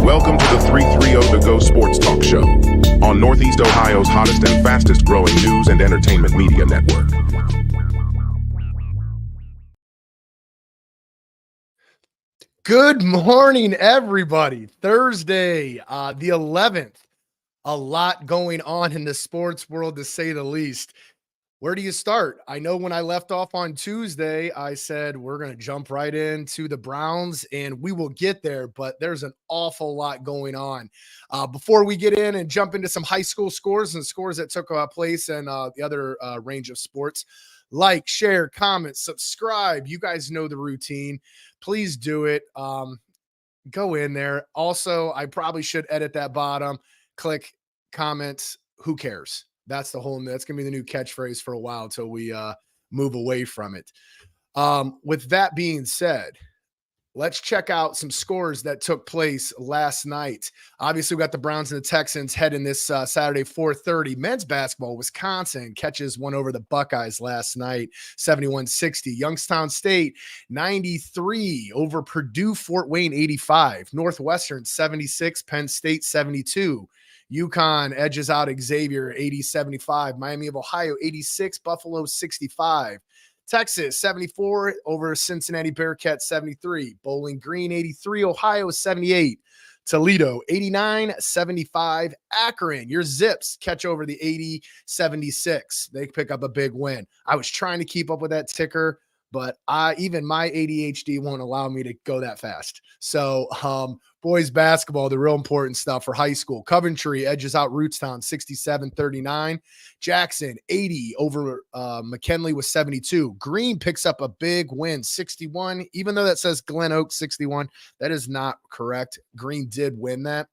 Welcome to the 330 To Go Sports Talk Show on Northeast Ohio's hottest and fastest growing news and entertainment media network. Good morning, everybody. Thursday, the 11th. A lot going on in the sports world, to say the least. Where do you start? I know when I left off on Tuesday, I said we're going to jump right into the Browns, and we will get there, but there's an awful lot going on. Before we get in and jump into some high school scores and scores that took place in the other range of sports, like, share, comment, subscribe. You guys know the routine. Please do it. Go in there. Also, I probably should edit that bottom. Click comments. Who cares? That's the whole. That's gonna be the new catchphrase for a while until we move away from it. With that being said, let's check out some scores that took place last night. Obviously, we got the Browns and the Texans heading this Saturday, 4:30. Men's basketball, Wisconsin catches one over the Buckeyes last night, 71-60. Youngstown State, 93 over Purdue, Fort Wayne, 85. Northwestern, 76. Penn State, 72. UConn edges out Xavier, 80-75. Miami of Ohio, 86. Buffalo, 65. Texas, 74 over Cincinnati Bearcats, 73. Bowling Green, 83. Ohio, 78. Toledo, 89-75. Akron, your Zips catch over the 80-76. They pick up a big win. I was trying to keep up with that ticker, but even my ADHD won't allow me to go that fast. So boys basketball, the real important stuff for high school. Coventry edges out Rootstown 67-39. Jackson 80 over McKinley with 72. Green picks up a big win 61. Even though that says Glen Oak 61, that is not correct. Green did win that.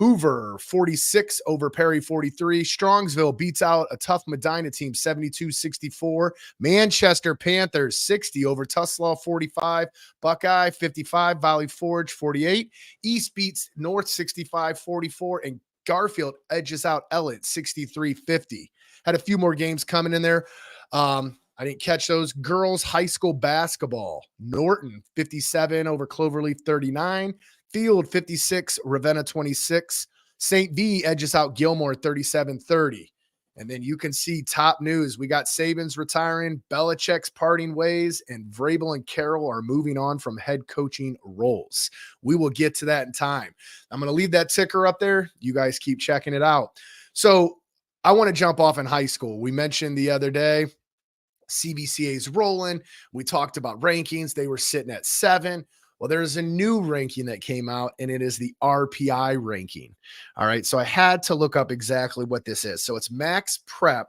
Hoover 46 over Perry 43. Strongsville beats out a tough Medina team 72-64. Manchester Panthers 60 over Tuslaw 45. Buckeye 55. Valley Forge 48. East beats North 65-44. And Garfield edges out Ellett 63-50. Had a few more games coming in there. I didn't catch those. Girls high school basketball. Norton 57 over Cloverleaf 39. Field 56, Ravenna 26. St. V edges out Gilmore 37-30. And then you can see top news. We got Saban's retiring, Belichick's parting ways, and Vrabel and Carrol are moving on from head coaching roles. We will get to that in time. I'm going to leave that ticker up there. You guys keep checking it out. So I want to jump off in high school. We mentioned the other day, CBCA's rolling. We talked about rankings. They were sitting at 7. Well, there's a new ranking that came out, and it is the RPI ranking. All right, so I had to look up exactly what this is. So it's Max Prep,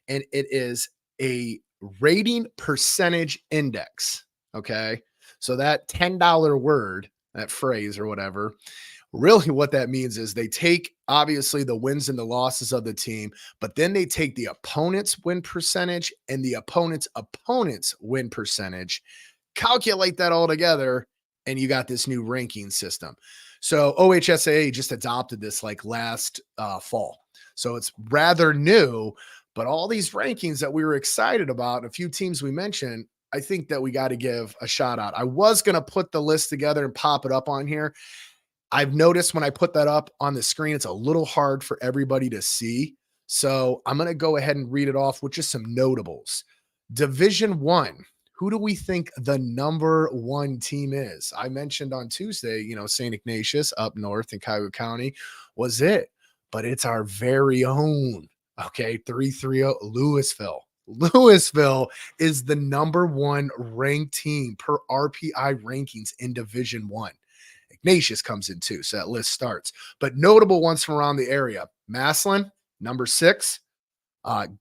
and it is a rating percentage index, okay? So that $10 word, that phrase or whatever, really what that means is they take, obviously, the wins and the losses of the team, but then they take the opponent's win percentage and the opponent's win percentage, calculate that all together, and you got this new ranking system. So OHSAA just adopted this like last fall. So it's rather new, but all these rankings that we were excited about, a few teams we mentioned, I think that we got to give a shout out. I was going to put the list together and pop it up on here. I've noticed when I put that up on the screen, it's a little hard for everybody to see. So I'm going to go ahead and read it off with just some notables. Division I. Who do we think the number one team is? I mentioned on Tuesday, St. Ignatius up north in Cuyahoga County was it, but it's our very own, 330 Louisville. Louisville is the number one ranked team per RPI rankings in Division I. Ignatius comes in too, so that list starts. But notable ones from around the area. Massillon, number 6.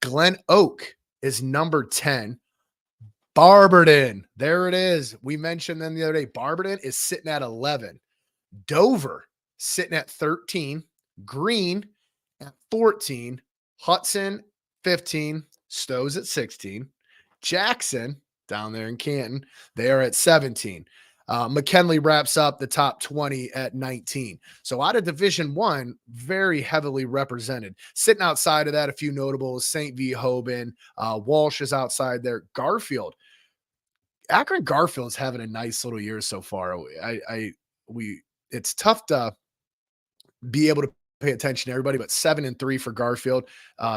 Glen Oak is number 10. Barberton, there it is. We mentioned them the other day. Barberton is sitting at 11. Dover sitting at 13. Green at 14. Hudson, 15. Stowe's at 16. Jackson, down there in Canton, they are at 17. McKinley wraps up the top 20 at 19. So out of Division I, very heavily represented. Sitting outside of that, a few notables: St. V. Hoban, Walsh is outside there. Garfield. Akron Garfield's having a nice little year so far. We it's tough to be able to pay attention to everybody, but 7-3 for Garfield,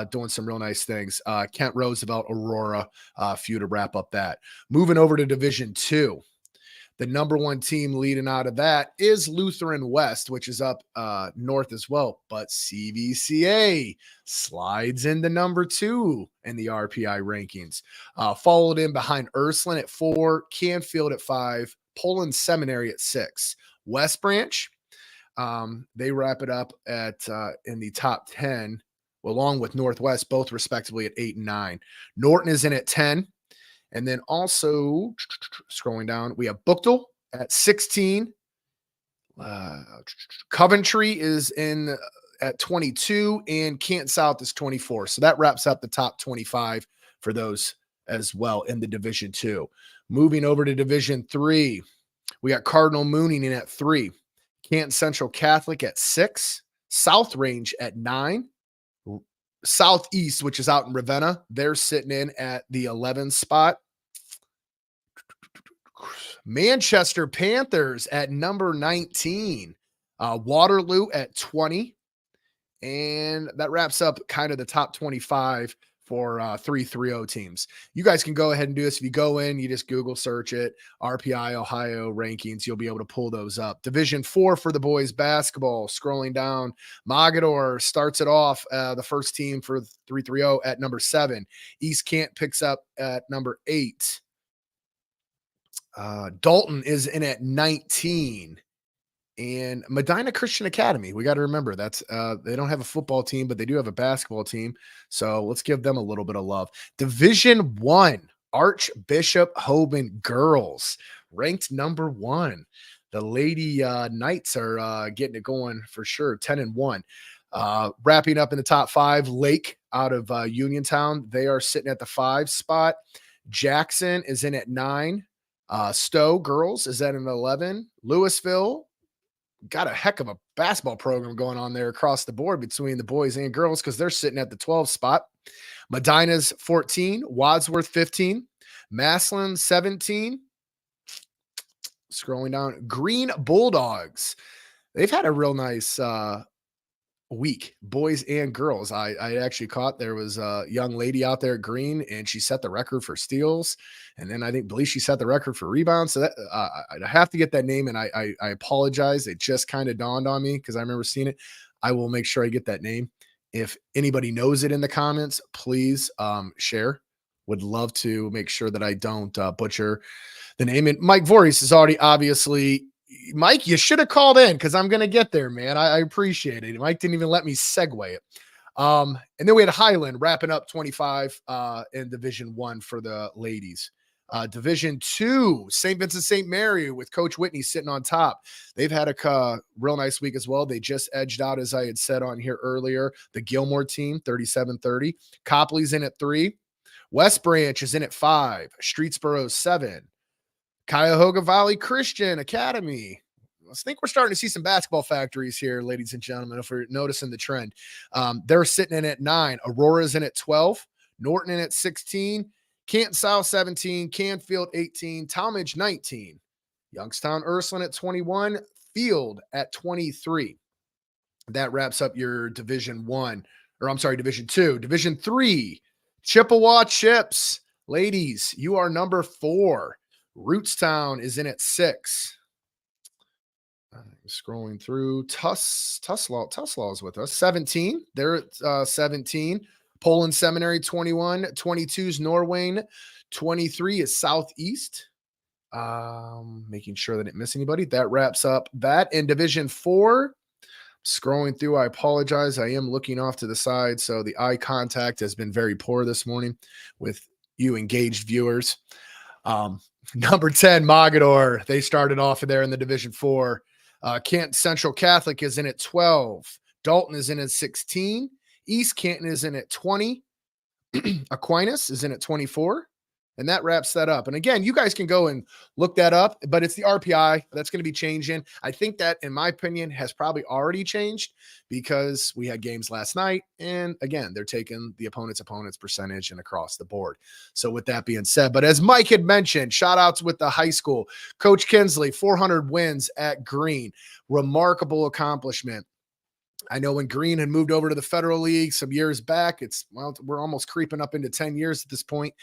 doing some real nice things. Kent Roosevelt, Aurora, few to wrap up that. Moving over to Division 2. The number one team leading out of that is Lutheran West, which is up north as well. But CVCA slides into number 2 in the RPI rankings. Followed in behind Ursuline at 4, Canfield at 5, Poland Seminary at 6. West Branch, they wrap it up at in the top 10, along with Northwest, both respectively at 8 and 9. Norton is in at 10. And then also scrolling down, we have Buchtel at 16. Coventry is in at 22, and Canton South is 24. So that wraps up the top 25 for those as well in the Division 2. Moving over to Division 3, we got Cardinal Mooning in at 3. Canton Central Catholic at 6. South Range at 9. Southeast, which is out in Ravenna, they're sitting in at the 11th spot. Manchester Panthers at number 19. Waterloo at 20. And that wraps up kind of the top 25 for 3-3-0 teams. You guys can go ahead and do this. If you go in, you just Google search it, RPI Ohio rankings, you'll be able to pull those up. Division 4 for the boys basketball, scrolling down, Mogador starts it off, the first team for 3-3-0 at number 7. East Kent picks up at number 8. Dalton is in at 19. And Medina Christian Academy, we got to remember that's they don't have a football team, but they do have a basketball team. So let's give them a little bit of love. Division 1, Archbishop Hoban girls, ranked number 1. The Lady Knights are getting it going for sure, 10-1. Wrapping up in the top 5, Lake out of Uniontown. They are sitting at the 5 spot. Jackson is in at 9. Stowe girls is at an 11. Louisville got a heck of a basketball program going on there across the board between the boys and girls because they're sitting at the 12 spot. Medina's 14, Wadsworth 15, Maslin 17. Scrolling down, Green Bulldogs. They've had a real nice week, boys and girls. I actually caught there was a young lady out there at Green, and she set the record for steals, and then I believe she set the record for rebounds. So that I have to get that name, and I apologize. It just kind of dawned on me because I remember seeing it. I will make sure I get that name. If anybody knows it in the comments, please share. Would love to make sure that I don't butcher the name. And Mike Voorhees is already obviously. Mike, you should have called in because I'm going to get there, man. I appreciate it. Mike didn't even let me segue it. And then we had Highland wrapping up 25 in Division 1 for the ladies. Division 2, St. Vincent St. Mary with Coach Whitney sitting on top. They've had a real nice week as well. They just edged out, as I had said on here earlier, the Gilmore team, 37-30. Copley's in at 3. West Branch is in at 5. Streetsboro 7. Cuyahoga Valley Christian Academy. I think we're starting to see some basketball factories here, ladies and gentlemen, if we're noticing the trend. They're sitting in at 9. Aurora's in at 12. Norton in at 16. Canton South 17. Canfield 18. Talmadge 19. Youngstown Ursuline at 21. Field at 23. That wraps up your Division 1. Or I'm sorry, Division 2. Division 3. Chippewa Chips. Ladies, you are number 4. Rootstown is in at 6. Scrolling through, Tuslaw is with us. 17. They're at 17. Poland Seminary 21. 22 is Norwayne. 23 is Southeast. Making sure that I didn't miss anybody. That wraps up that. In Division 4, scrolling through, I apologize. I am looking off to the side, so the eye contact has been very poor this morning with you engaged viewers. Number 10, Mogador. They started off there in the Division 4. Canton Central Catholic is in at 12. Dalton is in at 16. East Canton is in at 20. Aquinas is in at 24. And that wraps that up. And again, you guys can go and look that up, but it's the RPI that's going to be changing. I think that, in my opinion, has probably already changed because we had games last night. And again, they're taking the opponent's percentage and across the board. So with that being said, but as Mike had mentioned, shout outs with the high school. Coach Kinsley, 400 wins at Green. Remarkable accomplishment. I know when Green had moved over to the Federal League some years back, we're almost creeping up into 10 years at this point.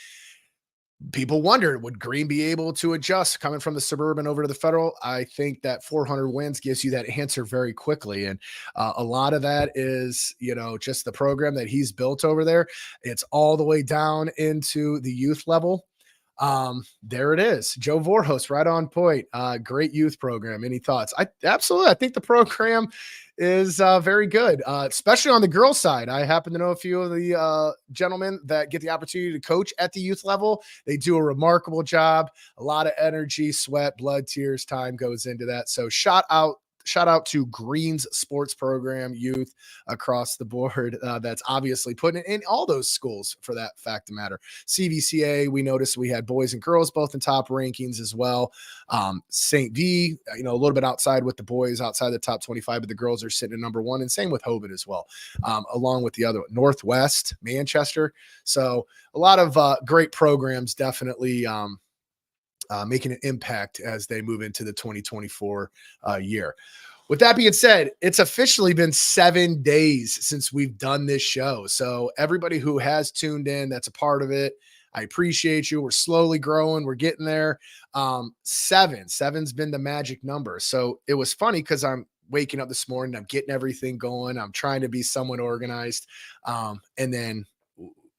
People wondered, would Green be able to adjust coming from the suburban over to the Federal? I think that 400 wins gives you that answer very quickly. And a lot of that is, just the program that he's built over there. It's all the way down into the youth level. There it is. Joe Vorhos, right on point. Great youth program. Any thoughts? Absolutely. I think the program is very good, especially on the girls' side. I happen to know a few of the gentlemen that get the opportunity to coach at the youth level. They do a remarkable job. A lot of energy, sweat, blood, tears, time goes into that. So shout out to Green's sports program youth across the board. That's obviously putting it in all those schools for that fact of matter. CVCA, we noticed we had boys and girls both in top rankings as well. St. V, a little bit outside with the boys, outside the top 25, but the girls are sitting at number 1, and same with Hoover as well, along with the other Northwest, Manchester. So a lot of great programs definitely making an impact as they move into the 2024 year. With that being said, it's officially been 7 days since we've done this show. So everybody who has tuned in, that's a part of it, I appreciate you. We're slowly growing. We're getting there. Seven's been the magic number. So it was funny because I'm waking up this morning, I'm getting everything going. I'm trying to be somewhat organized. And then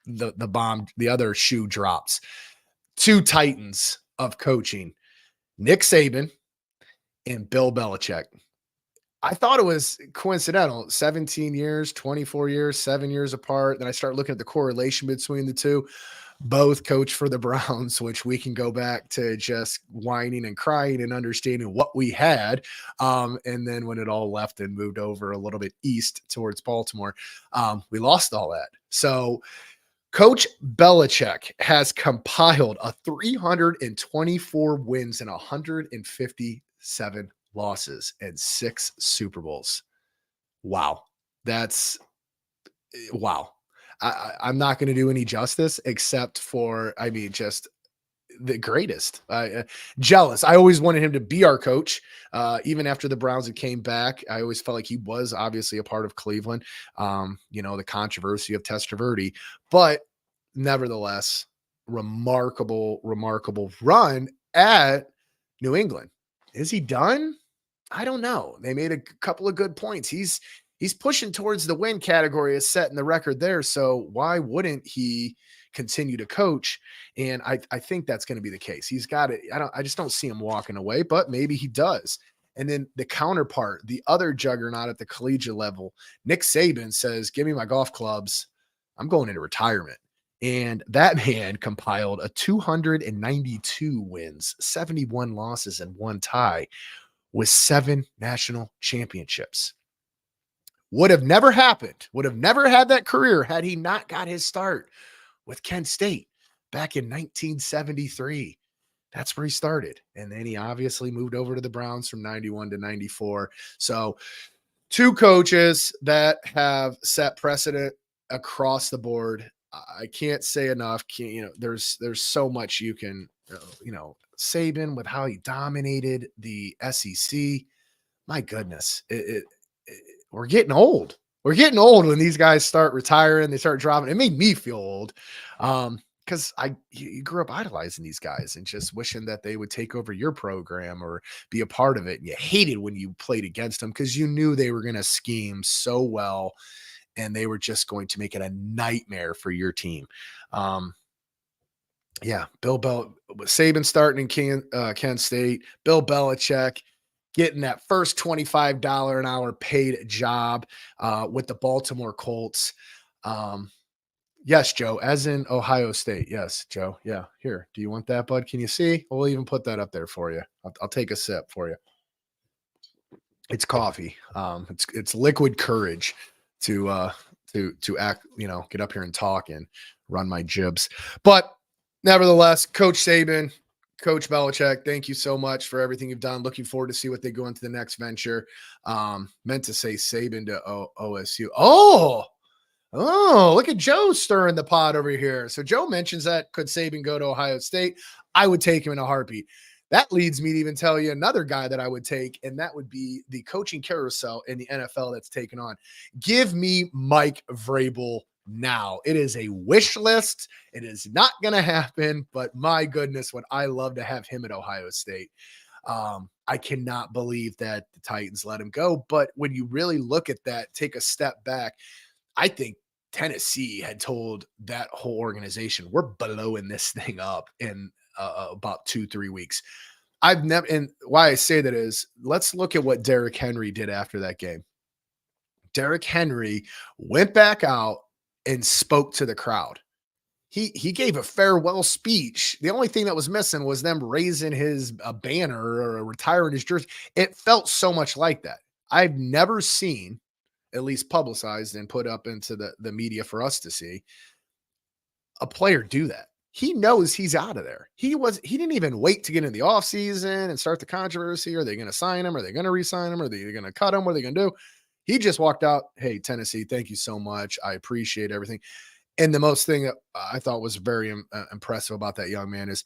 the other shoe drops. 2 titans of coaching, Nick Saban and Bill Belichick. I thought it was coincidental. 17 years, 24 years, 7 years apart. Then I start looking at the correlation between the two. Both coach for the Browns, which we can go back to just whining and crying and understanding what we had. And then when it all left and moved over a little bit east towards Baltimore, we lost all that. So Coach Belichick has compiled a 324 wins and 157 losses and 6 Super Bowls. Wow. That's wow. I'm not going to do any justice except for, just the greatest. Jealous. I always wanted him to be our coach. Even after the Browns had came back, I always felt like he was obviously a part of Cleveland. The controversy of Testaverde, but nevertheless, remarkable run at New England. Is he done? I don't know. They made a couple of good points. He's pushing towards the win category, is setting the record there. So why wouldn't he continue to coach? And I think that's going to be the case. He's got it. I just don't see him walking away, but maybe he does. And then the counterpart, the other juggernaut at the collegiate level, Nick Saban says, give me my golf clubs. I'm going into retirement. And that man compiled a 292 wins, 71 losses, and 1 tie with 7 national championships. Would have never happened, would have never had that career had he not got his start with Kent State back in 1973. That's where he started. And then he obviously moved over to the Browns from 91 to 94. So 2 coaches that have set precedent across the board. I can't say enough. There's so much you can, Saban with how he dominated the SEC. My goodness, we're getting old. We're getting old when these guys start retiring. They start dropping. It made me feel old because you grew up idolizing these guys and just wishing that they would take over your program or be a part of it. And you hated when you played against them because you knew they were going to scheme so well and they were just going to make it a nightmare for your team. Saban starting in Kent State, Bill Belichick getting that first $25 an hour paid job with the Baltimore Colts. Yes, Joe, as in Ohio State. Yes, Joe. Yeah, here. Do you want that, bud? Can you see? We'll even put that up there for you. I'll take a sip for you. It's coffee. It's liquid courage to act, get up here and talk and run my jibs. But Nevertheless, Coach Saban, Coach Belichick, thank you so much for everything you've done. Looking forward to see what they go into the next venture. Meant to say Saban to OSU. Oh, look at Joe stirring the pot over here. So Joe mentions that could Saban go to Ohio State? I would take him in a heartbeat. That leads me to even tell you another guy that I would take, and that would be the coaching carousel in the NFL that's taken on. Give me Mike Vrabel now. It is a wish list. It is not going to happen, but my goodness, would I love to have him at Ohio State. I cannot believe that the Titans let him go. But when you really look at that, take a step back, I think Tennessee had told that whole organization, we're blowing this thing up in about 2-3 weeks. I've never, and why I say that is, let's look at what Derrick Henry did after that game. Derrick Henry went back out and spoke to the crowd. He gave a farewell speech. The only thing that was missing was them raising his banner or retiring his jersey. It felt so much like that. I've never seen, at least publicized and put up into the media for us to see, a player do that. He knows he's out of there. He didn't even wait to get in the offseason and start the controversy. Are they going to sign him? Are they going to re-sign him? Are they going to cut him? What are they going to do? He just walked out. Hey, Tennessee, thank you so much. I appreciate everything. And the most thing that I thought was very impressive about that young man is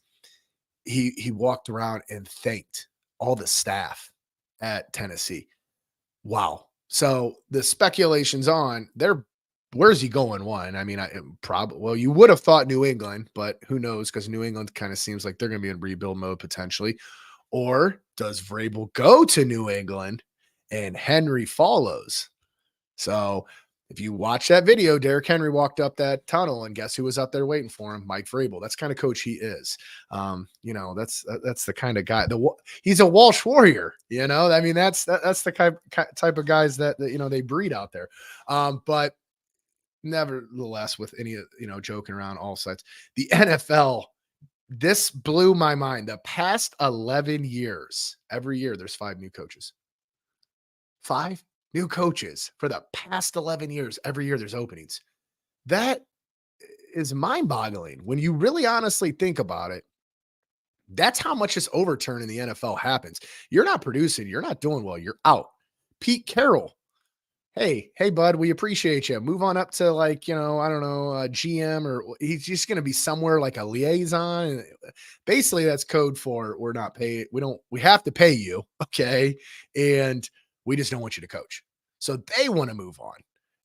he walked around and thanked all the staff at Tennessee. Wow. So the speculation's on there. Where's he going? One, I mean, you would have thought New England, but who knows? Because New England kind of seems like they're going to be in rebuild mode potentially. Or does Vrabel go to New England and Henry follows? So if you watch that video, Derrick Henry walked up that tunnel, and guess who was up there waiting for him? Mike Vrabel. That's kind of coach he is. That's the kind of guy. He's a Walsh warrior. I mean, that's the type of guys that they breed out there. But nevertheless, with any joking around all sides, the NFL. This blew my mind. The past 11 years, every year there's 5 new coaches. 5 new coaches for the past 11 years. Every year there's openings. That is mind-boggling when you really honestly think about it. That's how much this overturn in the NFL happens. You're not producing. You're not doing well. You're out. Pete Carroll. Hey, bud, we appreciate you. Move on up to I don't know, a GM, or he's just going to be somewhere like a liaison. Basically, that's code for we're not paid. We have to pay you. Okay. And we just don't want you to coach. So they want to move on.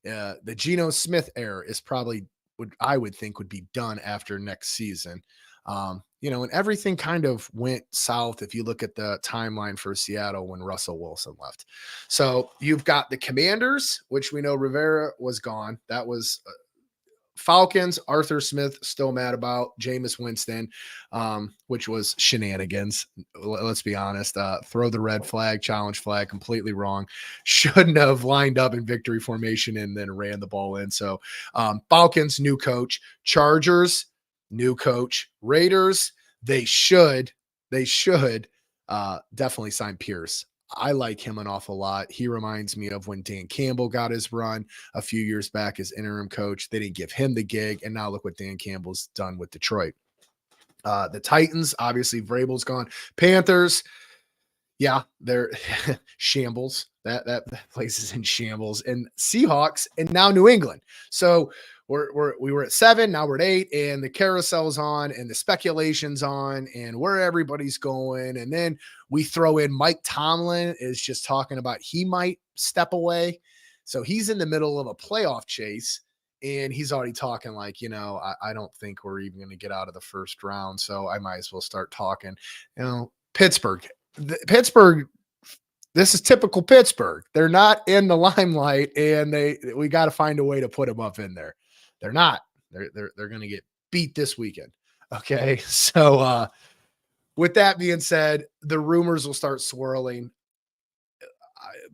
The Geno Smith era is probably what I would think would be done after next season. And everything kind of went south if you look at the timeline for Seattle when Russell Wilson left. So you've got the Commanders, which we know Rivera was gone. That was Falcons, Arthur Smith, still mad about. Jameis Winston, which was shenanigans. Let's be honest. Throw the red flag, challenge flag, completely wrong. Shouldn't have lined up in victory formation and then ran the ball in. So Falcons, new coach. Chargers, new coach. Raiders, they should definitely sign Pierce. I like him an awful lot. He reminds me of when Dan Campbell got his run a few years back as interim coach. They didn't give him the gig, and now look what Dan Campbell's done with Detroit. The Titans, obviously, Vrabel's gone. Panthers, yeah, they're shambles. That place is in shambles. And Seahawks, and now New England. So we were at 7, now we're at 8, and the carousel's on, and the speculation's on, and where everybody's going. And then we throw in Mike Tomlin is just talking about he might step away. So he's in the middle of a playoff chase, and he's already talking like, I don't think we're even going to get out of the first round. So I might as well start talking. Pittsburgh, this is typical Pittsburgh. They're not in the limelight, and we got to find a way to put them up in there. They're not. They're going to get beat this weekend. Okay. So with that being said, the rumors will start swirling.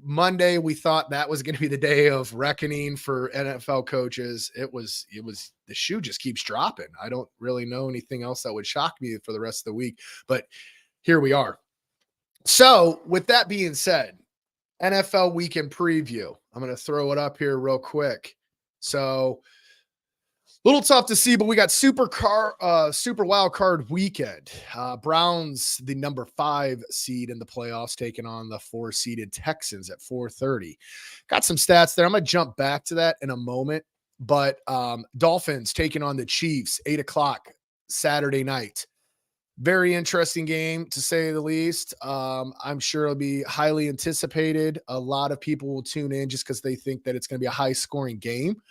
Monday, we thought that was going to be the day of reckoning for NFL coaches. It was the shoe just keeps dropping. I don't really know anything else that would shock me for the rest of the week, but here we are. So with that being said, NFL weekend preview. I'm going to throw it up here real quick. So Little tough to see, but we got super wild card weekend. Browns, the number 5 seed in the playoffs, taking on the 4-seeded Texans at 4:30. Got some stats there. I'm gonna jump back to that in a moment. But Dolphins taking on the Chiefs, 8:00 Saturday night. Very interesting game, to say the least. I'm sure it'll be highly anticipated. A lot of people will tune in just because they think that it's going to be a high-scoring game.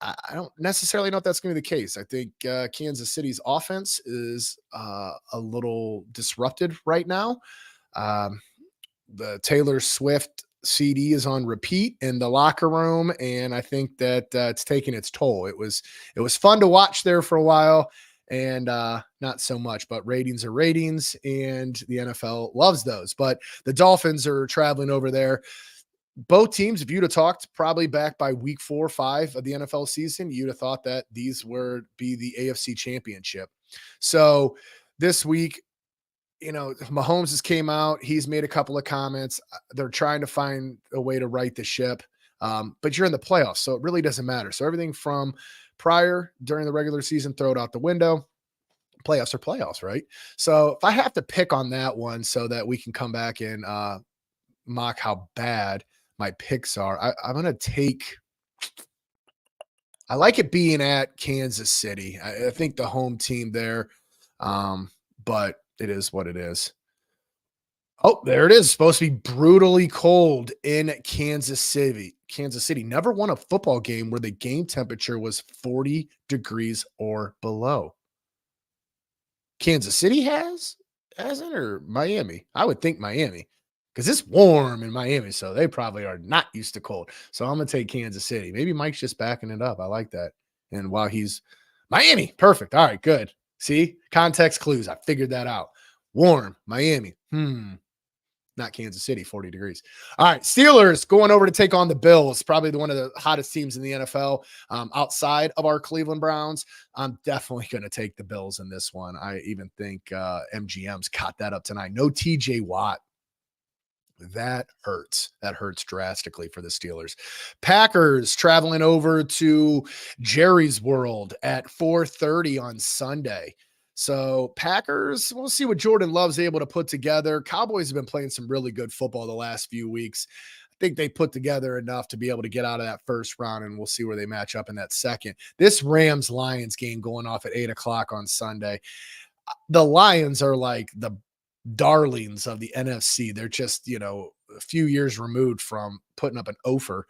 I don't necessarily know if that's going to be the case. I think Kansas City's offense is a little disrupted right now. The Taylor Swift CD is on repeat in the locker room, and I think that it's taking its toll. It was fun to watch there for a while, and not so much. But ratings are ratings, and the NFL loves those. But the Dolphins are traveling over there. Both teams, if you'd have talked probably back by week 4 or 5 of the NFL season, you'd have thought that these would be the AFC Championship. So this week, Mahomes has came out. He's made a couple of comments. They're trying to find a way to right the ship. But you're in the playoffs, so it really doesn't matter. So everything from prior during the regular season, throw it out the window. Playoffs are playoffs, right? So if I have to pick on that one so that we can come back and mock how bad my picks are, I'm going to take – I like it being at Kansas City. I think the home team there, but it is what it is. Oh, there it is. Supposed to be brutally cold in Kansas City. Kansas City never won a football game where the game temperature was 40 degrees or below. Kansas City hasn't, or Miami? I would think Miami, because it's warm in Miami, so they probably are not used to cold. So I'm going to take Kansas City. Maybe Mike's just backing it up. I like that. And while he's Miami, perfect. All right, good. See, context clues. I figured that out. Warm, Miami. Not Kansas City, 40 degrees. All right, Steelers going over to take on the Bills, probably one of the hottest teams in the NFL outside of our Cleveland Browns. I'm definitely going to take the Bills in this one. I even think MGM's caught that up tonight. No TJ Watt. That hurts. That hurts drastically for the Steelers. Packers traveling over to Jerry's World at 4:30 on Sunday. So Packers, we'll see what Jordan Love's able to put together. Cowboys have been playing some really good football the last few weeks. I think they put together enough to be able to get out of that first round, and we'll see where they match up in that second. This Rams-Lions game going off at 8:00 on Sunday. The Lions are like the darlings of the NFC. They're just, a few years removed from putting up an offer.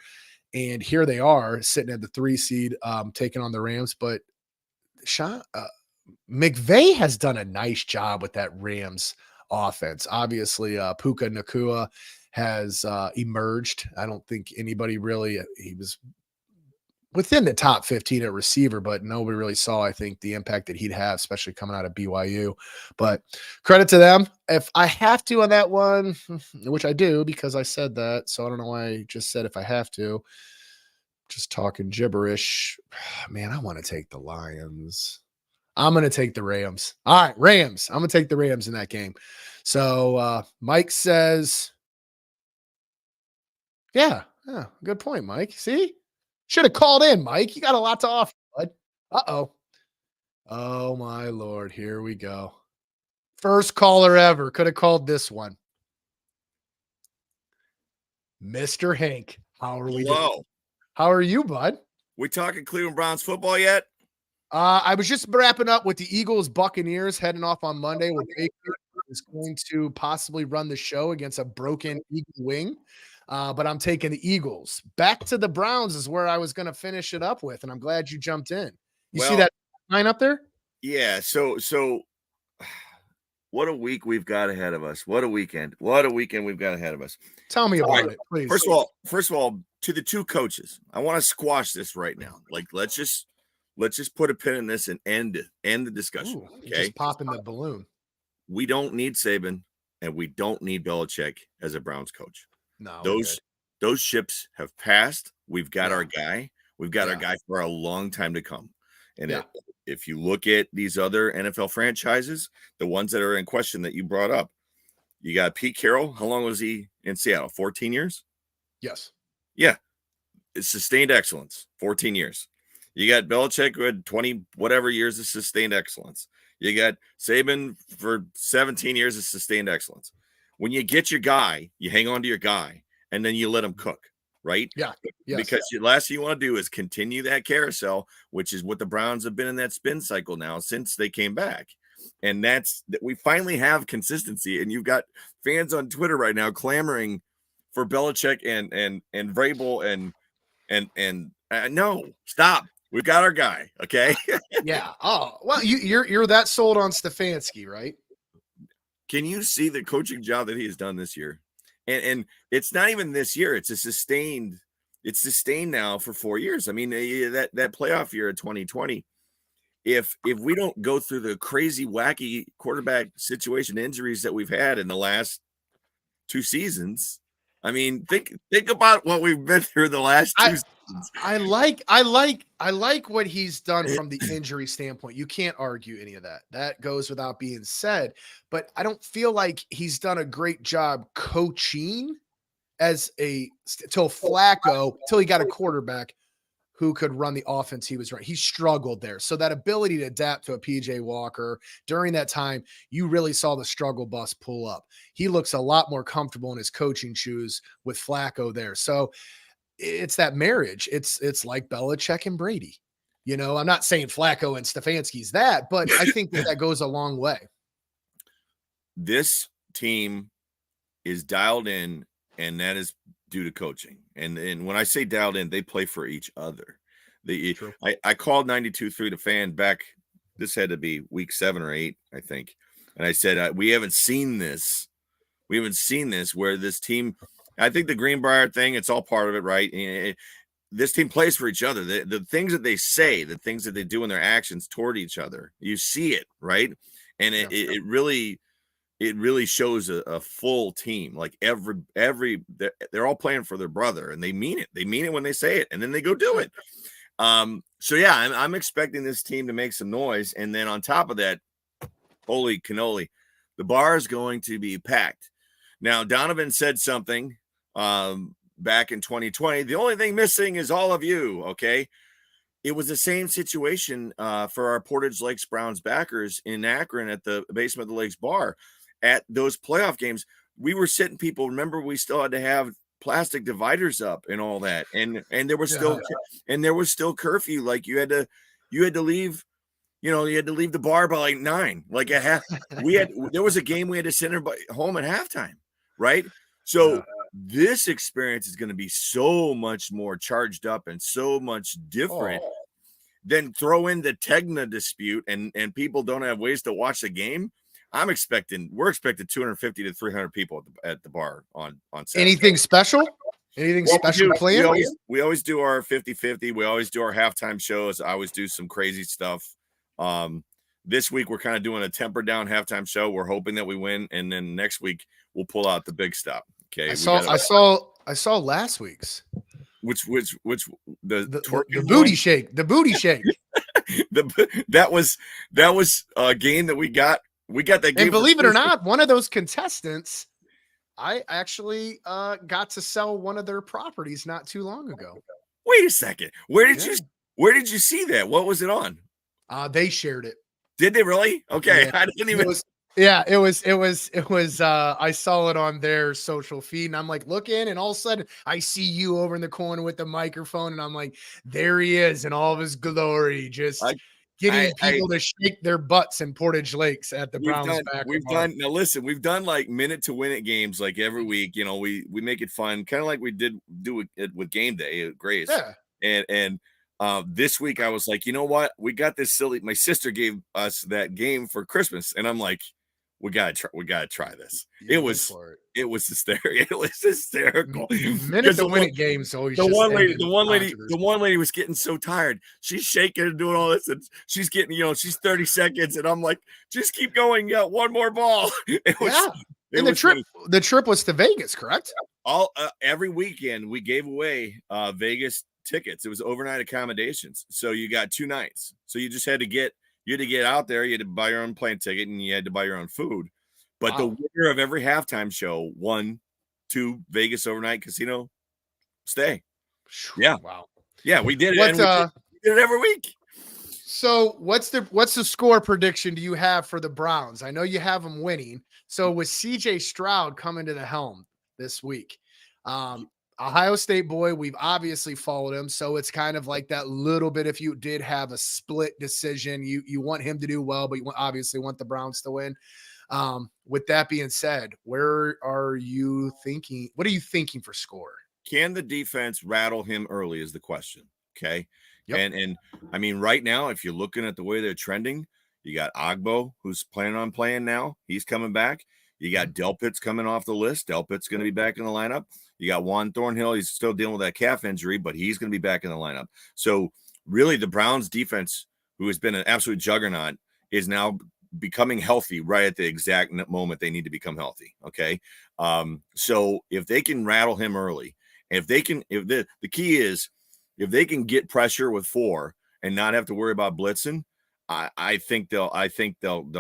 And here they are sitting at the 3 seed, taking on the Rams. But McVay has done a nice job with that Rams offense. Obviously, Puka Nacua has emerged. I don't think anybody really, he was within the top 15 at receiver, but nobody really saw, I think, the impact that he'd have, especially coming out of BYU. But credit to them. If I have to on that one, which I do because I said that, so I don't know why I just said if I have to. Just talking gibberish. Man, I want to take the Lions. I'm going to take the Rams. All right, Rams. I'm going to take the Rams in that game. So Mike says, yeah, good point, Mike. See? Should have called in, Mike. You got a lot to offer, bud. Uh-oh. Oh, my Lord. Here we go. First caller ever. Could have called this one. Mr. Hank, how are we doing? How are you, bud? We talking Cleveland Browns football yet? I was just wrapping up with the Eagles Buccaneers heading off on Monday, where Baker is going to possibly run the show against a broken Eagle wing. But I'm taking the Eagles. Back to the Browns is where I was going to finish it up with, and I'm glad you jumped in. You see that line up there? Yeah. So what a week we've got ahead of us. What a weekend. What a weekend we've got ahead of us. Tell me about it, please. First of all, to the two coaches, I want to squash this right now. Like, let's just put a pin in this and end the discussion. Ooh, okay. Just popping the balloon. We don't need Saban and we don't need Belichick as a Browns coach. No, those ships have passed. We've got our guy. We've got our guy for a long time to come. And if you look at these other NFL franchises, the ones that are in question that you brought up, you got Pete Carroll. How long was he in Seattle? 14 years? Yes. Yeah. It's sustained excellence. 14 years. You got Belichick, who had 20 whatever years of sustained excellence. You got Saban for 17 years of sustained excellence. When you get your guy, you hang on to your guy, and then you let him cook, right? Yeah. Yes. Because the last thing you want to do is continue that carousel, which is what the Browns have been in that spin cycle now since they came back. And that's that we finally have consistency. And you've got fans on Twitter right now clamoring for Belichick and Vrabel and no, stop. We've got our guy. Okay. Yeah. Oh, well, you're that sold on Stefanski, right? Can you see the coaching job that he has done this year? And it's not even this year. It's sustained now for 4 years. I mean, that playoff year of 2020. If we don't go through the crazy, wacky quarterback situation injuries that we've had in the last 2 seasons, I mean, think about what we've been through the last 2 seasons. I like what he's done from the injury standpoint. You can't argue any of that. That goes without being said. But I don't feel like he's done a great job coaching till he got a quarterback who could run the offense he was running. He struggled there. So that ability to adapt to a PJ Walker during that time, you really saw the struggle bus pull up. He looks a lot more comfortable in his coaching shoes with Flacco there. So it's that marriage. It's like Belichick and Brady. You know, I'm not saying Flacco and Stefanski's that, but I think that goes a long way. This team is dialed in, and that is due to coaching. And when I say dialed in, they play for each other. I called 92.3 The Fan back. This had to be week 7 or 8, I think. And I said, we haven't seen this. We haven't seen this where this team, I think the Greenbrier thing, it's all part of it, right? This team plays for each other. The things that they say, the things that they do in their actions toward each other, you see it, right? And it really shows a full team. Like they're all playing for their brother, and they mean it. They mean it when they say it, and then they go do it. So yeah, I'm expecting this team to make some noise. And then on top of that, holy cannoli, the bar is going to be packed. Now, Donovan said something back in 2020. The only thing missing is all of you. Okay. It was the same situation for our Portage Lakes Browns backers in Akron at the Basement of the Lakes bar. At those playoff games, we were sitting people. Remember, we still had to have plastic dividers up and all that. And there was still curfew. Like you had to leave, you had to leave the bar by like 9. Like there was a game we had to send everybody home at halftime. Right. So this experience is going to be so much more charged up and so much different. Then throw in the Tegna dispute and people don't have ways to watch the game. We're expecting 250 to 300 people at the bar on Saturday. Anything special? Anything special planned? We always do our 50-50. We always do our halftime shows. I always do some crazy stuff. This week we're kind of doing a tempered down halftime show. We're hoping that we win, and then next week we'll pull out the big stuff. Okay. I saw last week's. Which the booty shake. The booty shake. that was a game that we got. We got that game. And believe it or not, one of those contestants, I actually got to sell one of their properties not too long ago. Wait a second. Where did you see that? What was it on? They shared it. Did they really? Okay. Yeah. I didn't even. It was I saw it on their social feed, and I'm like looking, and all of a sudden I see you over in the corner with the microphone, and I'm like, there he is in all of his glory, just getting people to shake their butts in Portage Lakes at the Browns back. We've done like minute to win it games like every week. We make it fun, kind of like we do it with game day at Grace. Yeah. And this week I was like, you know what? We got this silly. My sister gave us that game for Christmas, and I'm like, we gotta try this. It was hysterical. It was hysterical. Minute to win it games. So the one lady was getting so tired. She's shaking and doing all this, and she's getting, she's 30 seconds, and I'm like, just keep going. Yeah, one more ball. The trip was to Vegas, correct? Every weekend we gave away Vegas tickets. It was overnight accommodations. So you got 2 nights. So you just had to get out there. You had to buy your own plane ticket, and you had to buy your own food. But the winner of every halftime show won 2 Vegas overnight casino stay. Yeah. Wow. Yeah, we did it. Get it every week. So what's the score prediction do you have for the Browns? I know you have them winning. So with CJ Stroud coming to the helm this week, Ohio State boy, we've obviously followed him. So it's kind of like that little bit. If you did have a split decision, you want him to do well, but you obviously want the Browns to win. With that being said, where are you thinking? What are you thinking for score? Can the defense rattle him early is the question. Okay. Yep. And I mean, right now, if you're looking at the way they're trending, you got Ogbo, who's planning on playing now. He's coming back. You got Delpit's coming off the list. Delpit's going to be back in the lineup. You got Juan Thornhill. He's still dealing with that calf injury, but he's going to be back in the lineup. So really the Browns defense, who has been an absolute juggernaut, is now becoming healthy right at the exact moment they need to become healthy. Okay. So if they can rattle him early, if the key is, if they can get pressure with 4 and not have to worry about blitzing, I think they'll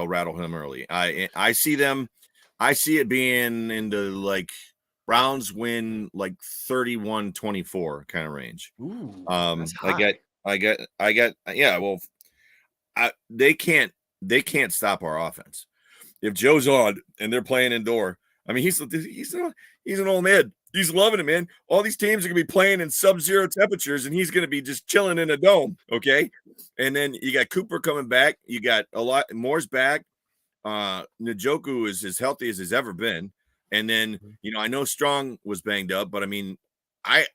rattle him early. I see it being into like Browns win like 31-24 kind of range. Ooh, that's high. They can't stop our offense. If Joe's on and they're playing indoor, I mean, he's an old man. He's loving it, man. All these teams are going to be playing in sub-zero temperatures, and he's going to be just chilling in a dome, okay? And then you got Cooper coming back. You got a lot – Moore's back. Njoku is as healthy as he's ever been. And then, I know Strong was banged up, but, I mean,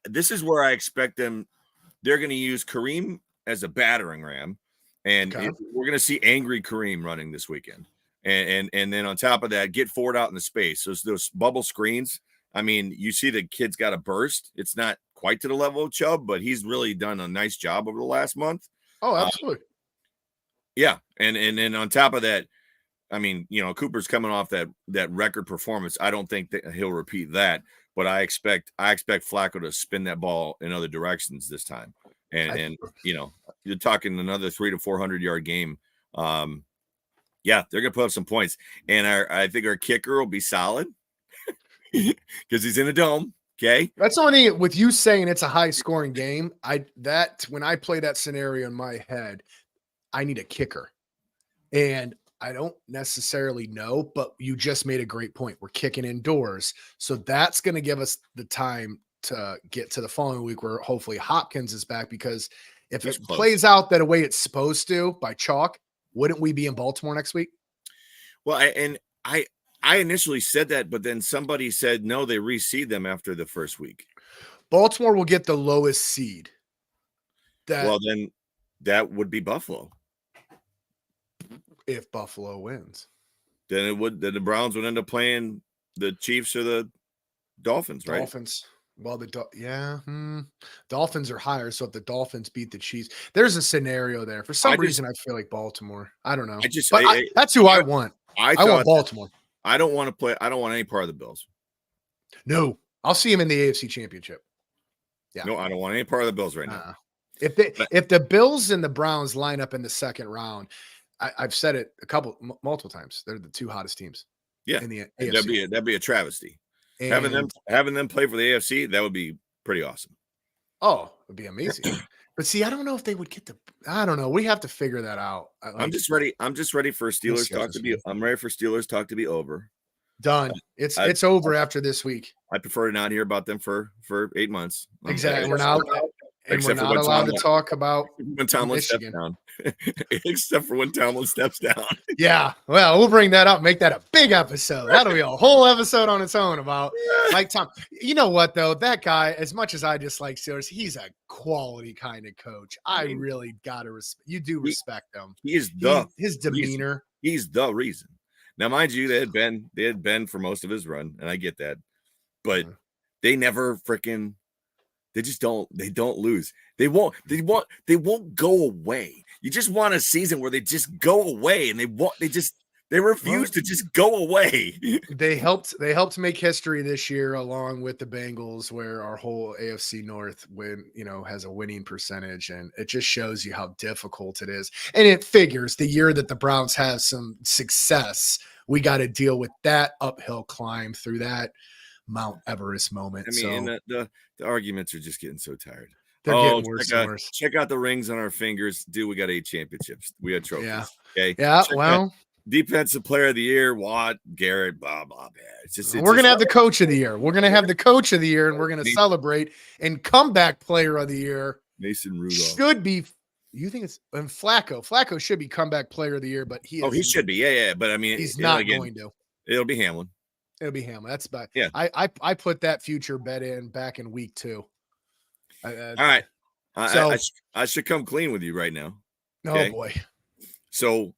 this is where I expect them – they're going to use Kareem as a battering ram, and we're going to see angry Kareem running this weekend. And then on top of that, get Ford out in the space. So those bubble screens – I mean, you see the kid's got a burst. It's not quite to the level of Chubb, but he's really done a nice job over the last month. Oh, absolutely. Yeah. And then on top of that, I mean, Cooper's coming off that record performance. I don't think that he'll repeat that, but I expect Flacco to spin that ball in other directions this time. And you're talking another 300 to 400 yard game. Yeah, they're going to put up some points. And I think our kicker will be solid. Because he's in a dome. Okay. That's the only thing with you saying it's a high scoring game. When I play that scenario in my head, I need a kicker. And I don't necessarily know, but you just made a great point. We're kicking indoors. So that's going to give us the time to get to the following week where hopefully Hopkins is back, because if it plays out that way it's supposed to by chalk, wouldn't we be in Baltimore next week? Well, I initially said that, but then somebody said, no, they reseed them after the first week. Baltimore will get the lowest seed. Well, then that would be Buffalo. If Buffalo wins. Then the Browns would end up playing the Chiefs or the Dolphins, right? Dolphins. Well, Dolphins are higher. So if the Dolphins beat the Chiefs, there's a scenario there. For some reason, I feel like Baltimore. I don't know. That's who I want. I want Baltimore. I don't want to play. I don't want any part of the Bills. No, I'll see him in the AFC Championship. Yeah. No, I don't want any part of the Bills right now. If the Bills and the Browns line up in the second round, I've said it multiple times. They're the two hottest teams. Yeah, in the AFC. That'd be a travesty. Having them play for the AFC, that would be pretty awesome. Oh, it would be amazing. But see, I don't know if they would get I don't know. We have to figure that out. I'm just ready for Steelers talk to be. I'm ready for Steelers talk to be over. Done. It's over after this week. I prefer to not hear about them for 8 months. Exactly. We're not allowed to talk about when Tomlin steps down. Except for when Tomlin steps down. Yeah. Well, we'll bring that up. Make that a big episode. That'll be a whole episode on its own about Mike Tom. You know what, though? That guy, as much as I dislike Steelers, he's a quality kind of coach. I really got to respect. You do respect him. His demeanor. He's the reason. Now, mind you, they had been for most of his run, and I get that. But they never freaking they don't lose. They won't go away. You just want a season where they just go away, and they refuse to just go away. They helped make history this year along with the Bengals, where our whole AFC North has a winning percentage, and it just shows you how difficult it is. And it figures the year that the Browns have some success, we got to deal with that uphill climb through that Mount Everest moment. I mean, and the arguments are just getting so tired. They're getting worse and worse. Check out the rings on our fingers. Dude, we got 8 championships. We had trophies. Yeah. Okay. Yeah. Well, defensive player of the year, Watt, Garrett, blah, blah, blah. We're going to have the coach of the year. We're going to have the coach of the year, and we're going to celebrate. And comeback player of the year Mason Rudolph should be. You think it's and Flacco? Flacco should be comeback player of the year, but he should be. Yeah. But I mean, he's not going to. It'll be Hamlin. It'll be Hamlin. That's bad. Yeah. I put that future bet in back in week 2. All right. I should come clean with you right now. Okay? Oh boy. So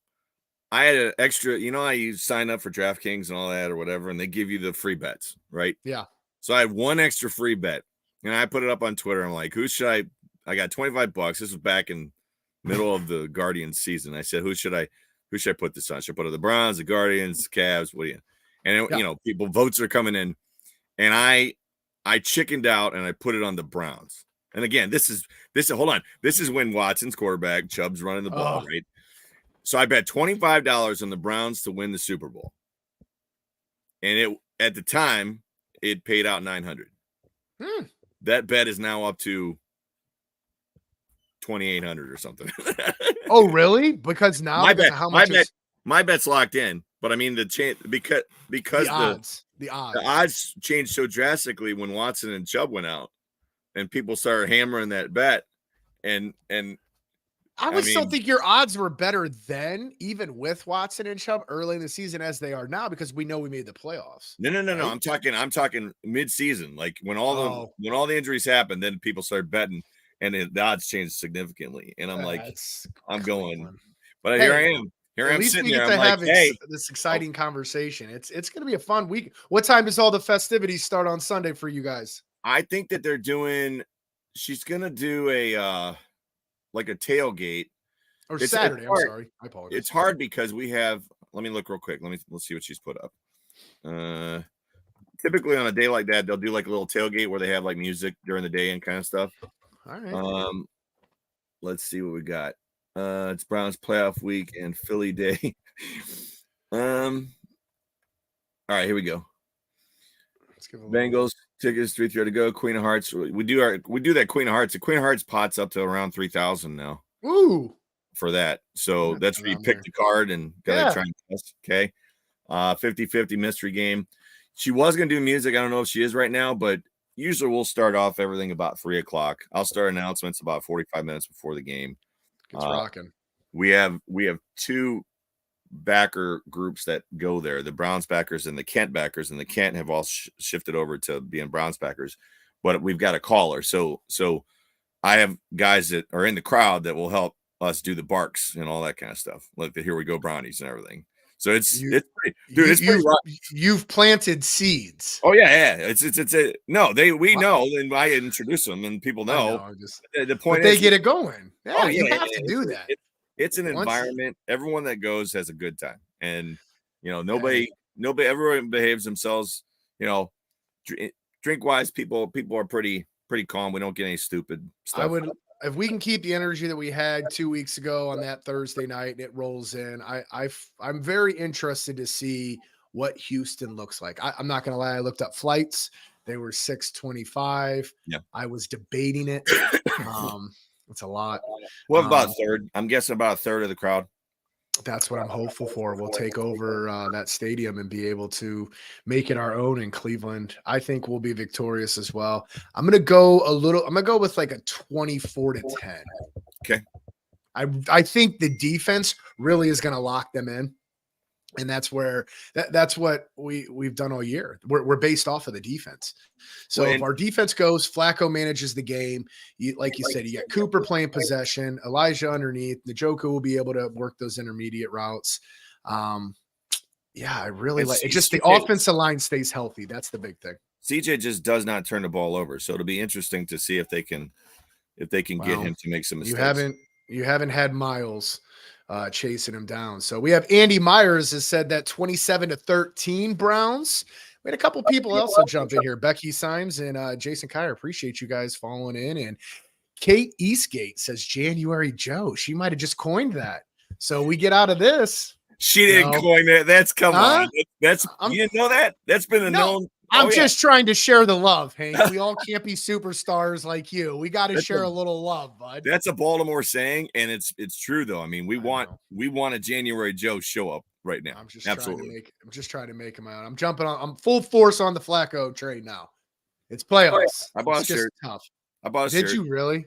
I had an extra, you sign up for DraftKings and all that or whatever, and they give you the free bets, right? Yeah. So I had one extra free bet, and I put it up on Twitter. I'm like, who should I got $25. This was back in middle of the Guardians season. I said, who should I put this on? Should I put it on the Browns, the Guardians, Cavs? What do you? And people votes are coming in, and I chickened out and I put it on the Browns. And again, this is hold on. This is when Watson's quarterback, Chubb's running the ball, right? So I bet $25 on the Browns to win the Super Bowl. And at the time, it paid out $900. That bet is now up to $2,800 or something. Oh, really? Because now my bet's locked in. But I mean because the odds changed so drastically when Watson and Chubb went out, and people started hammering that bet, and I still think your odds were better then, even with Watson and Chubb early in the season as they are now, because we know we made the playoffs. No. Right? I'm talking mid-season, like when all the injuries happened, then people started betting, and the odds changed significantly. And I'm like, I'm going, but here I am. Here I'm sitting there. I'm like, hey, this exciting conversation. It's going to be a fun week. What time does all the festivities start on Sunday for you guys? I think that she's going to do a tailgate. Or Saturday. I'm sorry. I apologize. It's hard because we have, let me look real quick. Let's see what she's put up. Typically on a day like that, they'll do like a little tailgate where they have like music during the day and kind of stuff. All right. Let's see what we got. It's Browns playoff week and Philly day. All right, here we go. Let's give Bengals tickets 3 to go. Queen of Hearts. We do that Queen of Hearts. The Queen of Hearts pots up to around 3,000 now. Ooh. For that. So that's where you pick the card and gotta try and test. Okay. 50-50 mystery game. She was gonna do music. I don't know if she is right now, but usually we'll start off everything about 3:00. I'll start announcements about 45 minutes before the game. It's rocking. We have 2 backer groups that go there, the Browns backers and the Kent backers, and the Kent have all shifted over to being Browns backers, but we've got a caller. So I have guys that are in the crowd that will help us do the barks and all that kind of stuff, like the Here We Go Brownies and everything. So it's pretty rough. You've planted seeds. Oh yeah. We know, and I introduce them, and people know. The point is they get it going. Yeah, you have to do that. It's an environment. Everyone that goes has a good time, and everyone behaves themselves. Drink wise, people are pretty calm. We don't get any stupid stuff. If we can keep the energy that we had 2 weeks ago on that Thursday night and it rolls in, I'm very interested to see what Houston looks like. I'm not going to lie. I looked up flights. They were $625. Yeah. I was debating it. It's a lot. What about a third? I'm guessing about a third of the crowd. That's what I'm hopeful for. We'll take over that stadium and be able to make it our own in Cleveland. I think we'll be victorious as well. I'm going to go with like a 24-10. Okay. I think the defense really is going to lock them in. And that's where that's what we've done all year. We're based off of the defense. So if our defense goes, Flacco manages the game. Like you said, you got Cooper playing possession, Elijah underneath. Njoku will be able to work those intermediate routes. I really like it. Just the offensive line stays healthy. That's the big thing. CJ just does not turn the ball over. So it'll be interesting to see if they can get him to make some mistakes. You haven't had Miles chasing him down. So we have Andy Myers has said that 27-13 Browns. We had a couple people also jump in here. Becky Symes and Jason Kyer. Appreciate you guys following in. And Kate Eastgate says January Joe. She might have just coined that. So we get out of this. She didn't coin that. That's come on. You didn't know that? That's been a known. I'm just trying to share the love, Hank. We all can't be superstars like you. We got to share a little love, bud. That's a Baltimore saying, and it's true though. I mean, we want a January Joe show up right now. I'm just trying to make him out. I'm full force on the Flacco trade now. It's playoffs. I bought a shirt. Tough. I bought a shirt. Did you really?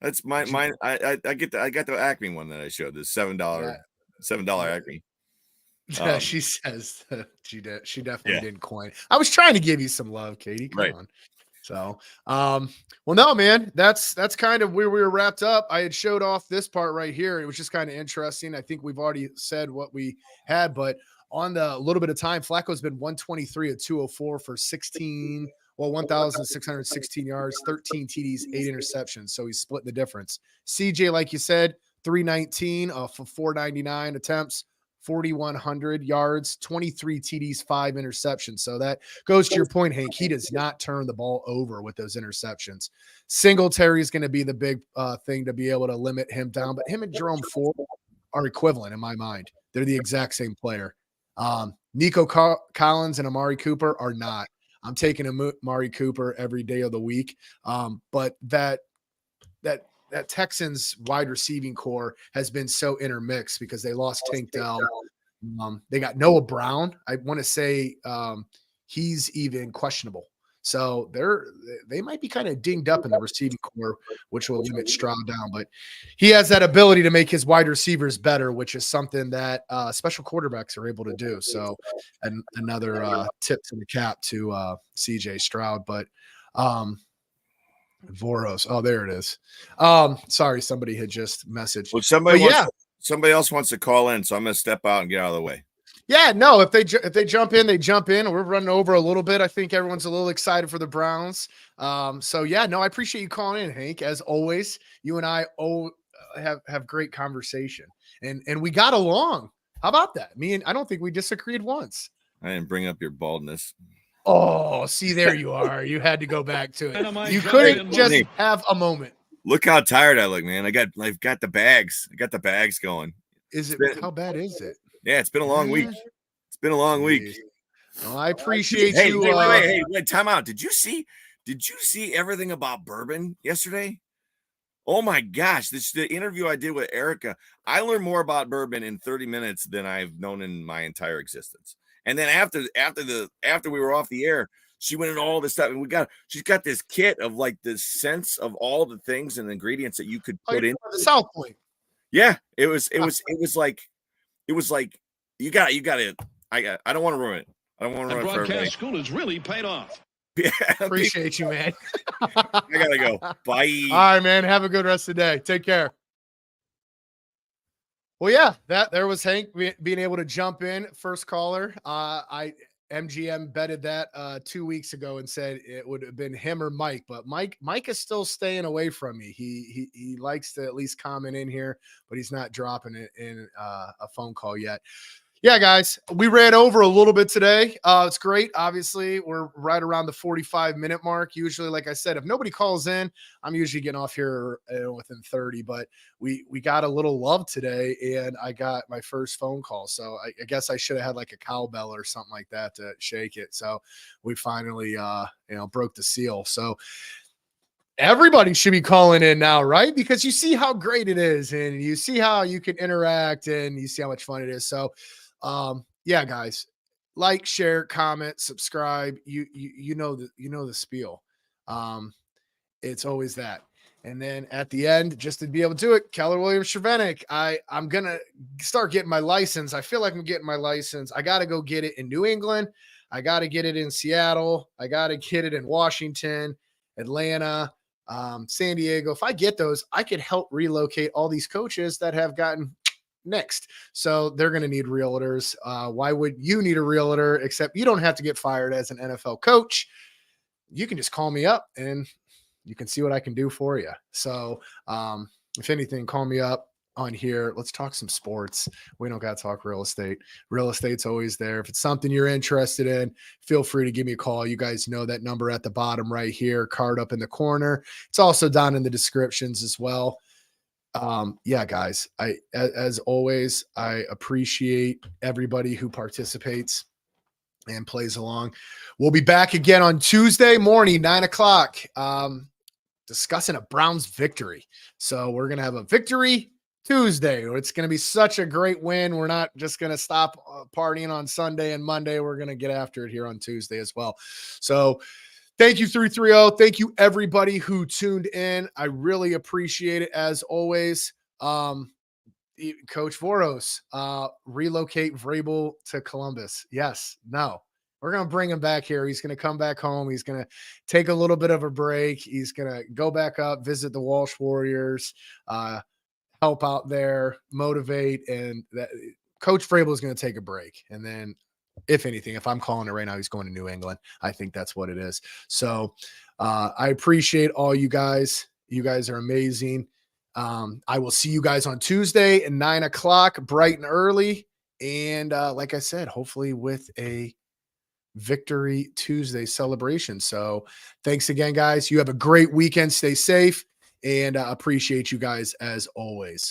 That's mine. I got the Acme one that I showed. The $7 Acme. She says she definitely didn't coin. I was trying to give you some love, Katie. Come on. So, well, no, man, that's kind of where we were wrapped up. I had showed off this part right here. It was just kind of interesting. I think we've already said what we had, but on the little bit of time, Flacco's been 123 at 204 for 1,616 yards, 13 TDs, 8 interceptions. So he's split the difference. CJ, like you said, 319 for 499 attempts, 4,100 yards, 23 TDs, 5 interceptions. So that goes to your point, Hank. He does not turn the ball over with those interceptions. Singletary is going to be the big thing to be able to limit him down, but him and Jerome Ford are equivalent in my mind. They're the exact same player. Nico Collins and Amari Cooper are not. I'm taking Amari Cooper every day of the week. But that Texans wide receiving core has been so intermixed because they lost Tank Dell. They got Noah Brown. I want to say he's even questionable. So they might be kind of dinged up in the receiving core, which will limit Stroud down. But he has that ability to make his wide receivers better, which is something that special quarterbacks are able to do. So another tip to the cap to CJ Stroud. But Voros. Oh, there it is. Sorry, somebody had just messaged. Well, somebody else wants to call in, so I'm going to step out and get out of the way. Yeah, no, if they jump in, they jump in. We're running over a little bit. I think everyone's a little excited for the Browns. So yeah, no, I appreciate you calling in, Hank. As always, you and I have great conversation, and we got along. How about that? I don't think we disagreed once. I didn't bring up your baldness. Oh, see, there you are. You had to go back to it. You couldn't just have a moment. Look how tired I look, man. I've got the bags. I got the bags going. How bad is it? Yeah, it's been a long week. It's been a long week. Well, I appreciate you. Wait, time out. Did you see everything about bourbon yesterday? Oh my gosh, the interview I did with Erica. I learned more about bourbon in 30 minutes than I've known in my entire existence. And then after we were off the air, she went into all this stuff, and she's got this kit of like the sense of all the things and ingredients that you could put in the South Point. Yeah, it was like you got it. I don't want to ruin it. I don't want to ruin it for everybody. Broadcast school has really paid off. Yeah, appreciate you, man. I gotta go. Bye. All right, man. Have a good rest of the day. Take care. Well, yeah, there was Hank being able to jump in, first caller. MGM betted that 2 weeks ago and said it would have been him or Mike, but Mike is still staying away from me. He likes to at least comment in here, but he's not dropping it in a phone call yet. Yeah, guys, we ran over a little bit today. It's great. Obviously, we're right around the 45-minute mark. Usually, like I said, if nobody calls in, I'm usually getting off here within 30. But we got a little love today, and I got my first phone call. So I guess I should have had like a cowbell or something like that to shake it. So we finally, broke the seal. So everybody should be calling in now, right? Because you see how great it is, and you see how you can interact, and you see how much fun it is. So. Yeah, guys, like, share, comment, subscribe. You know the spiel. It's always that. And then at the end, just to be able to do it, Keller Williams Cervenic. I'm gonna start getting my license. I feel like I'm getting my license. I gotta go get it in New England. I gotta get it in Seattle. I gotta get it in Washington, Atlanta, San Diego. If I get those, I could help relocate all these coaches that have gotten next. So they're going to need realtors. Why would you need a realtor? Except you don't have to get fired as an NFL coach. You can just call me up and you can see what I can do for you. So if anything, call me up on here. Let's talk some sports. We don't got to talk real estate. Real estate's always there. If it's something you're interested in, feel free to give me a call. You guys know that number at the bottom right here, card up in the corner. It's also down in the descriptions as well. Yeah, guys, as always, I appreciate everybody who participates. and plays along. We'll be back again on Tuesday morning, 9 o'clock, discussing a Browns victory. So we're going to have a victory Tuesday. It's going to be such a great win. We're not just going to stop partying on Sunday and Monday. We're going to get after it here on Tuesday as well. So thank you, 330. Thank you, everybody who tuned in. I really appreciate it, as always. Coach Voros, relocate Vrabel to Columbus. Yes, no. We're going to bring him back here. He's going to come back home. He's going to take a little bit of a break. He's going to go back up, visit the Walsh Warriors, help out there, motivate. And that Coach Vrabel is going to take a break. And then, if anything, if I'm calling it right now, he's going to New England. I think that's what it is. So I appreciate all you guys. You guys are amazing. I will see you guys on Tuesday at 9 o'clock, bright and early. And like I said, hopefully with a Victory Tuesday celebration. So thanks again, guys. You have a great weekend. Stay safe, and appreciate you guys as always.